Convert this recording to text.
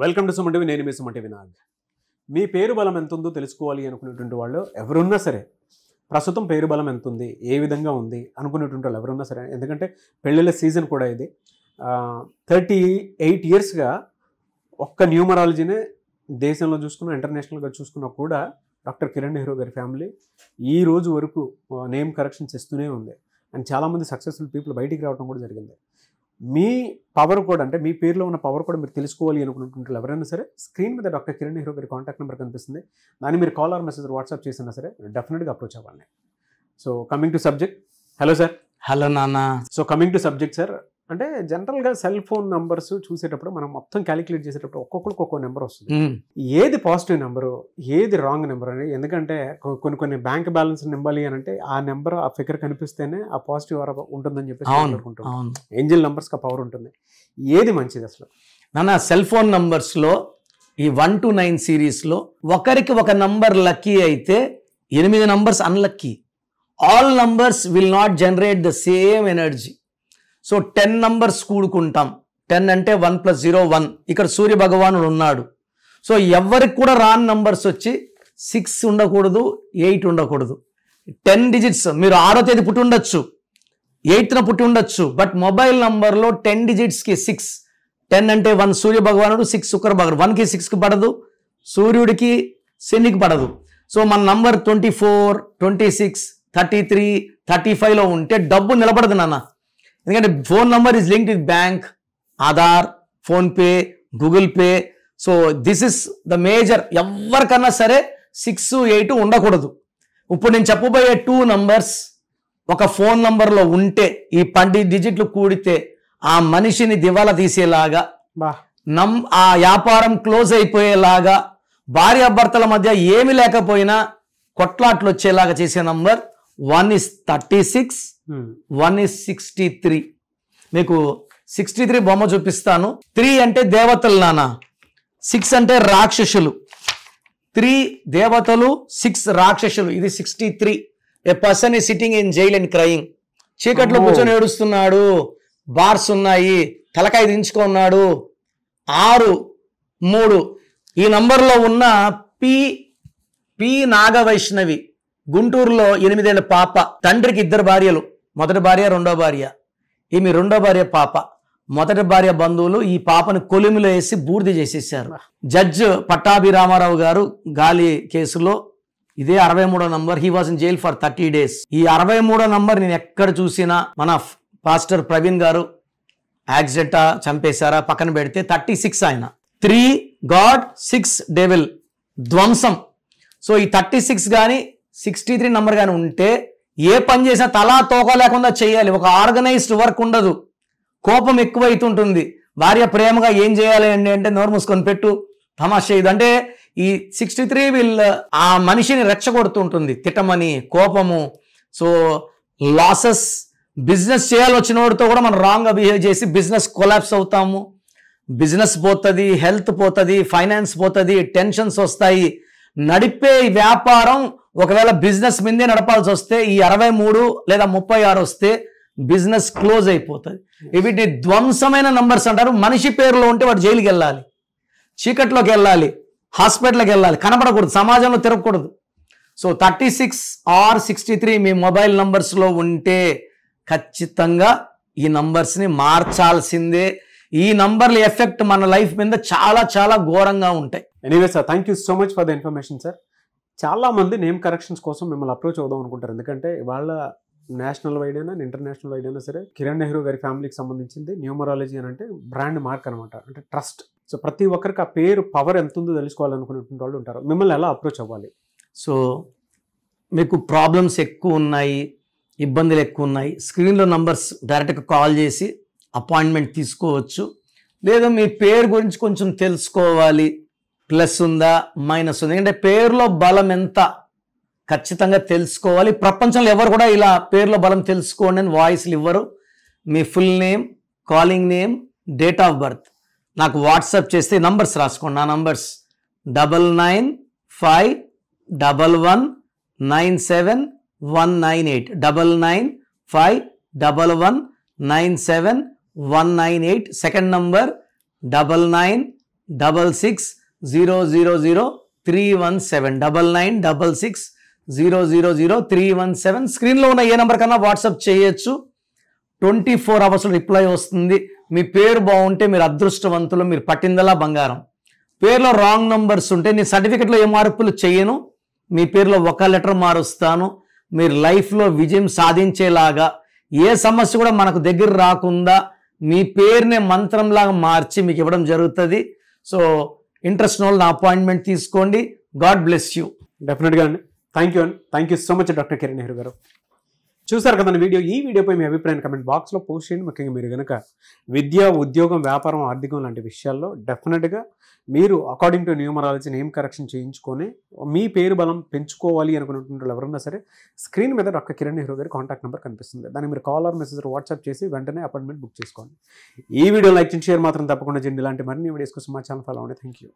Welcome to Suman TV. నేను మీ Suman TV Nag. మీ పేరు బలం ఎంత ఉందో తెలుసుకోవాలి అనుకునేటువంటి వాళ్ళు ఎవరున్నా సరే, ప్రస్తుతం పేరు బలం ఎంత ఉంది, ఏ విధంగా ఉంది అనుకునేటువంటి వాళ్ళు ఎవరున్నా సరే, ఎందుకంటే పెళ్ళిళ్ళ సీజన్ కూడా ఇది. 38 ఇయర్స్గా ఒక్క న్యూమరాలజీనే దేశంలో చూసుకున్నా, ఇంటర్నేషనల్గా చూసుకున్నా కూడా డాక్టర్ కిరణ్ నెహ్రూ గారి ఫ్యామిలీ ఈ రోజు వరకు నేమ్ కరెక్షన్స్ ఇస్తూనే ఉంది. అండ్ చాలామంది సక్సెస్ఫుల్ పీపుల్ బయటికి రావడం కూడా జరిగింది. మీ పవర్ కూడా, అంటే మీ పేరులో ఉన్న పవర్ కూడా మీరు తెలుసుకోవాలి అనుకుంటుంటారు ఎవరైనా సరే, స్క్రీన్ మీద డాక్టర్ కిరణ్ నెహ్రూ గారి కాంటాక్ట్ నెంబర్ కనిపిస్తుంది. దాన్ని మీరు కాల్ ఆర్ మెసేజ్ వాట్సాప్ చేసినా సరే డెఫినెట్గా అప్రోచ్ అవ్వాలి. So coming to subject. Hello sir. Hello నాన్న. So coming to subject sir, అంటే జనరల్గా సెల్ ఫోన్ నంబర్స్ చూసేటప్పుడు మనం మొత్తం క్యాలిక్యులేట్ చేసేటప్పుడు ఒక్కొక్కరికి ఒక్కో నెంబర్ వస్తుంది. ఏది పాజిటివ్ నెంబరు, ఏది రాంగ్ నెంబర్ అని. ఎందుకంటే కొన్ని బ్యాంక్ బ్యాలెన్స్ నింపాలి అని అంటే ఆ నెంబర్, ఆ ఫిగర్ కనిపిస్తేనే ఆ పాజిటివ్ ఉంటుందని చెప్పేసి అనుకుంటున్నాం. ఏంజిల్ నంబర్స్కి పవర్ ఉంటుంది. ఏది మంచిది అసలు నాన్న? సెల్ ఫోన్ నంబర్స్లో ఈ 1 to 9 సిరీస్లో ఒకరికి ఒక నంబర్ లక్కీ అయితే 8 numbers unlucky. All numbers will not generate the same energy. So 10 numbers కూడుకుంటాం. 10 అంటే 1 + 0 1. ఇక్కడ సూర్య భగవానుడు ఉన్నాడు. సో ఎవరికి కూడా రాని నంబర్స్ వచ్చి 6 ఉండకూడదు, 8 ఉండకూడదు. 10 డిజిట్స్. మీరు 6వ తేదీ పుట్టి ఉండొచ్చు, 8న పుట్టి ఉండొచ్చు, బట్ మొబైల్ నంబర్లో 10 డిజిట్స్కి 6. 10 అంటే 1 సూర్య భగవానుడు, 6 శుక్ర భగవానుడు. 1కి 6కి పడదు, సూర్యుడికి శనికి పడదు. సో మన నంబర్ 24, 26, 33, 35లో ఉంటే డబ్బు నిలబడదు నాన్న. ఎందుకంటే phone number is linked with bank, Aadhaar, PhonePe, Google pay. So this is the major. ఎవరికన్నా సరే 6, 8 ఉండకూడదు. ఇప్పుడు నేను చెప్పబోయే 2 నంబర్స్ ఒక ఫోన్ నంబర్లో ఉంటే ఈ 10 డిజిట్లు కూడితే ఆ మనిషిని దివాలా తీసేలాగా, ఆ వ్యాపారం క్లోజ్ అయిపోయేలాగా, భార్యాభర్తల మధ్య ఏమి లేకపోయినా కొట్లాట్లు వచ్చేలాగా చేసే నంబర్ 1 is 36, 1 is 63. మీకు 63 బొమ్మ చూపిస్తాను. 3 అంటే దేవతలు నాన్న, 6 అంటే రాక్షసులు. 3 దేవతలు, 6 రాక్షసులు. ఇది 63. A person is sitting in jail and crying. చీకట్లో కూర్చొని ఏడుస్తున్నాడు, బార్స్ ఉన్నాయి, తలకాయ దించుకున్నాడు. 6, 3. ఈ నంబర్లో ఉన్న పి నాగవైష్ణవి, గుంటూరులో 8 ఏళ్ల పాప. తండ్రికి 2 భార్యలు, మొదటి భార్య, రెండో భార్య. ఈమె రెండో భార్య పాప. మొదటి భార్య బంధువులు ఈ పాపను కొలిమిలో వేసి బూర్ది చేసేసారు. జడ్జ్ పట్టాభిరామారావు గారు గాలి కేసులో ఇదే 63వ number. He was in jail for 30 days. ఈ 63వ నంబర్ నేను ఎక్కడ చూసినా, మన పాస్టర్ ప్రవీణ్ గారు యాక్సిడెంటా చంపేశారా పక్కన పెడితే 36 ఆయన. 3 గాడ్, 6 డెవిల్, ధ్వంసం. సో ఈ 36 కానీ 63 నంబర్ కానీ ఉంటే ఏ పని చేసినా తలా తోక లేకుండా చేయాలి. ఒక ఆర్గనైజ్డ్ వర్క్ ఉండదు. కోపం ఎక్కువైతుంటుంది. భార్య ప్రేమగా ఏం చేయాలి అంటే నోరు మూసుకొని పెట్టు, తమాషా ఇది అంటే ఈ 63 ఆ మనిషిని రెచ్చగొడుతుంటుంది. తిట్టమని, కోపము. So losses. బిజినెస్ చేయాలి వచ్చిన వాడితో కూడా మనం రాంగ్గా బిహేవ్ చేసి బిజినెస్ కొలాప్స్ అవుతాము. బిజినెస్ పోతుంది, హెల్త్ పోతుంది, ఫైనాన్స్ పోతుంది, టెన్షన్స్ వస్తాయి. నడిపే వ్యాపారం ఒకవేళ బిజినెస్ మీదే నడపాల్సి వస్తే ఈ 63 లేదా 36 వస్తే బిజినెస్ క్లోజ్ అయిపోతుంది. వీటిని ధ్వంసమైన నంబర్స్ అంటారు. మనిషి పేరులో ఉంటే వాడు జైలుకి వెళ్ళాలి, చీకట్లోకి వెళ్ళాలి, హాస్పిటల్కి వెళ్ళాలి, కనపడకూడదు, సమాజంలో తిరగకూడదు. సో 36 or 63 మీ మొబైల్ నంబర్స్లో ఉంటే ఖచ్చితంగా ఈ నంబర్స్ని మార్చాల్సిందే. ఈ నంబర్ల ఎఫెక్ట్ మన లైఫ్ మీద చాలా చాలా ఘోరంగా ఉంటాయి. Anyway sir, thank you so much for the information sir. చాలామంది నేమ్ కరెక్షన్స్ కోసం మిమ్మల్ని అప్రోచ్ అవుదాం అనుకుంటారు. ఎందుకంటే వాళ్ళ నేషనల్ వైడ్ అయినా ఇంటర్నేషనల్ వైడ్ అయినా సరే కిరణ్ నెహ్రూ గారి ఫ్యామిలీకి సంబంధించింది న్యూమరాలజీ అని అంటే బ్రాండ్ మార్క్ అనమాట, అంటే ట్రస్ట్. సో ప్రతి ఒక్కరికి ఆ పేరు పవర్ ఎంత ఉందో తెలుసుకోవాలనుకునేటువంటి వాళ్ళు ఉంటారు. మిమ్మల్ని ఎలా అప్రోచ్ అవ్వాలి? సో మీకు ప్రాబ్లమ్స్ ఎక్కువ ఉన్నాయి, ఇబ్బందులు ఎక్కువ ఉన్నాయి, స్క్రీన్లో నంబర్స్ డైరెక్ట్గా కాల్ చేసి అపాయింట్మెంట్ తీసుకోవచ్చు. లేదా మీ పేరు గురించి కొంచెం తెలుసుకోవాలి, ప్లస్ ఉందా, మైనస్ ఉందా, ఎందుకంటే పేరులో బలం ఎంత ఖచ్చితంగా తెలుసుకోవాలి. ప్రపంచంలో ఎవరు కూడా ఇలా పేరులో బలం తెలుసుకోండి అని వాయిస్లు ఇవ్వరు. మీ full name, calling name, date of birth నాకు వాట్సాప్ చేస్తే నంబర్స్ రాసుకోండి. నా నంబర్స్ 9951197198, 9951197198. సెకండ్ నంబర్ 99 9966000317 స్క్రీన్లో ఉన్న ఏ నెంబర్ కన్నా వాట్సాప్ చేయొచ్చు. 24 అవర్స్లో రిప్లై వస్తుంది. మీ పేరు బాగుంటే మీరు అదృష్టవంతులు, మీరు పట్టిందలా బంగారం. పేరులో రాంగ్ నంబర్స్ ఉంటే నేను సర్టిఫికెట్లో ఏ మార్పులు చేయను, మీ పేరులో ఒక లెటర్ మారుస్తాను. మీరు లైఫ్లో విజయం సాధించేలాగా ఏ సమస్య కూడా మనకు దగ్గర రాకుండా మీ పేరునే మంత్రంలాగా మార్చి మీకు ఇవ్వడం జరుగుతుంది. సో ఇంట్రెస్ట్ ఉన్న వాళ్ళు నా అపాయింట్మెంట్ తీసుకోండి. God bless you. డెఫినెట్గా అండి. Thank you so much doctor Kiran Nehru గారు. చూసారు కదా వీడియో. ఈ వీడియోపై మీ అభిప్రాయం కమెంట్ బాక్స్లో పోస్ట్ చేయండి. ముఖ్యంగా మీరు కనుక విద్య, ఉద్యోగం, వ్యాపారం, ఆర్థికం లాంటి విషయాల్లో డెఫినెట్గా మీరు according to numerology name correction చేయించుకొని మీ పేరు బలం పెంచుకోవాలి అనుకున్నటువంటి వాళ్ళు ఎవరన్నా సరే స్క్రీన్ మీద డాక్టర్ కిరణ్ నెహ్రూ గారి కాంటాక్ట్ నెంబర్ కనిపిస్తుంది. దాన్ని మీరు కాల్ ఆర్ మెసేజ్ వాట్సాప్ చేసి వెంటనే అపాయింట్మెంట్ బుక్ చేసుకోండి. ఈ వీడియో లైక్ చేసి షేర్ మాత్రం తప్పకుండా చేయండి. ఇలాంటి మరిన్ని వీడియోస్ కోసం మా ఛానల్ ఫాలో అవ్వండి. Thank you.